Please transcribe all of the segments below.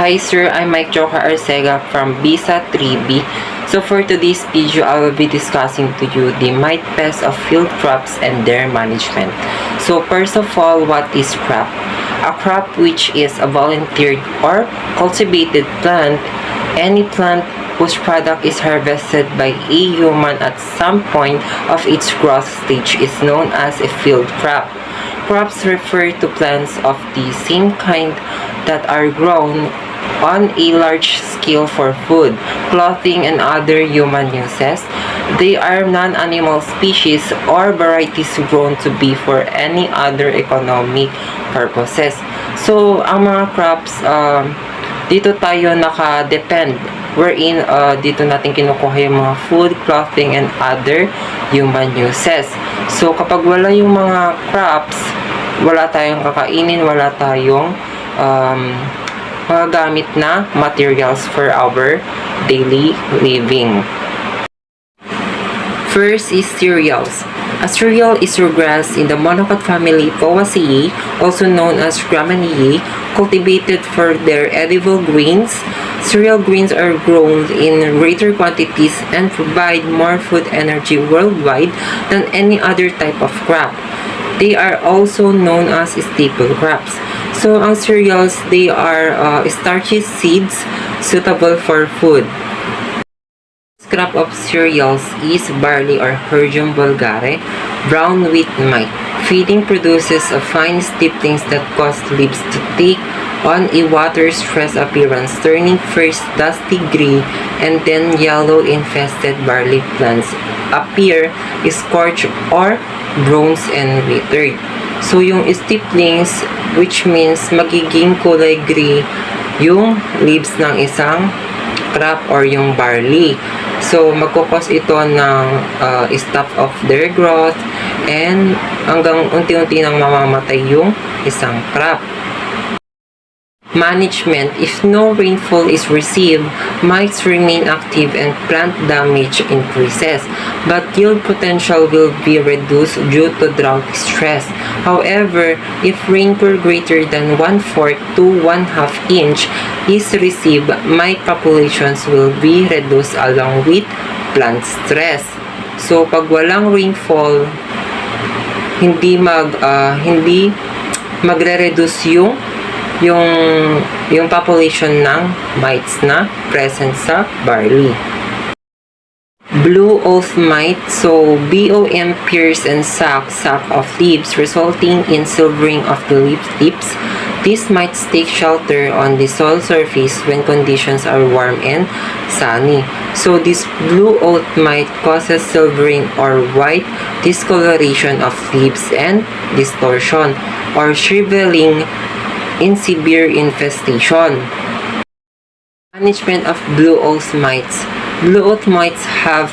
Hi sir, I'm AgroEco-Farm from Visa 3B. So for today's video, I will be discussing to you the Mite Pest of field crops and their management. So first of all, what is crop? A crop which is a volunteered or cultivated plant, any plant whose product is harvested by a human at some point of its growth stage is known as a field crop. Crops refer to plants of the same kind that are grown on a large scale for food, clothing, and other human uses. They are non-animal species or varieties grown to be for any other economic purposes. So, ang mga crops, dito tayo naka-depend wherein dito natin kinukuha yung mga food, clothing, and other human uses. So, kapag wala yung mga crops, wala tayong kakainin, wala tayong mga gamit na materials for our daily living. First is cereals. A cereal is a grass in the monocot family Poaceae, also known as Gramineae, cultivated for their edible grains. Cereal grains are grown in greater quantities and provide more food energy worldwide than any other type of crop. They are also known as staple crops. So, ang cereals, they are starchy seeds suitable for food. This crop of cereals is barley or Herdium vulgare, brown wheat mite. Feeding produces a fine stiplings that cause leaves to take on a water-stressed appearance, turning first dusty gray and then yellow. Infested barley plants appear scorched or bronze and withered. So, yung stiplings, which means magiging kulay gray yung leaves ng isang crop or yung barley. So, magkukos ito ng stop of their growth and hanggang unti-unti nang mamamatay yung isang crop. Management. If no rainfall is received, mites remain active and plant damage increases, but yield potential will be reduced due to drought stress. However, if rainfall greater than 1/4 to 1/2 inch is received, mite populations will be reduced along with plant stress. So, pag walang rainfall, hindi magre-reduce yung population ng mites na present sa barley. Blue oath mite, so BOM pierce and sack of leaves, resulting in silvering of the leaf tips. These mites take shelter on the soil surface when conditions are warm and sunny. So this blue oath mite causes silvering or white discoloration of leaves and distortion or shriveling in severe infestation. Management of blue oath mites. Blue oath mites have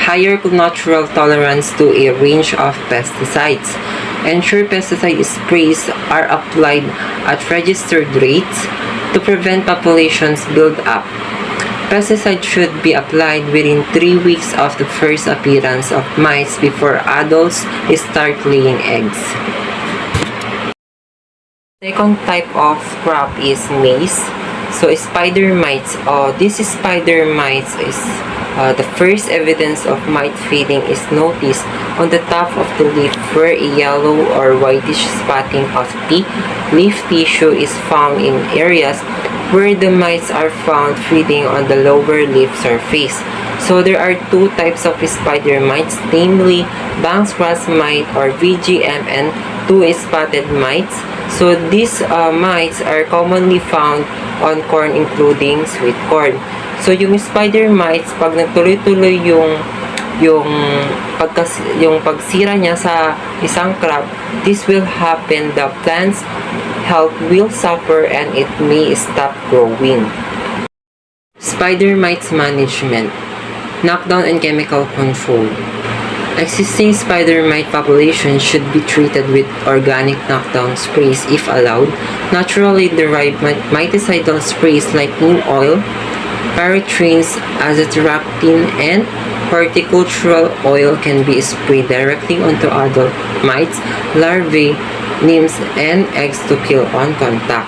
higher natural tolerance to a range of pesticides. Ensure pesticide sprays are applied at registered rates to prevent populations build up. Pesticide should be applied within 3 weeks of the first appearance of mites before adults start laying eggs. Second type of crop is maize. So, spider mites. This spider mites is the first evidence of mite feeding is noticed on the top of the leaf where a yellow or whitish spotting of the leaf tissue is found in areas where the mites are found feeding on the lower leaf surface. So, there are two types of spider mites, namely Banks grass mite or VGM and two-spotted mites. So, these mites are commonly found on corn including sweet corn. So, yung spider mites, pag nagtuloy-tuloy yung pagsira niya sa isang crop, this will happen. The plant's health will suffer and it may stop growing. Spider mites management. Knockdown and chemical control. Existing spider mite population should be treated with organic knockdown sprays if allowed. Naturally derived miticidal sprays like neem oil, pyrethrin, azathioprine, and horticultural oil can be sprayed directly onto adult mites, larvae, nymphs, and eggs to kill on contact.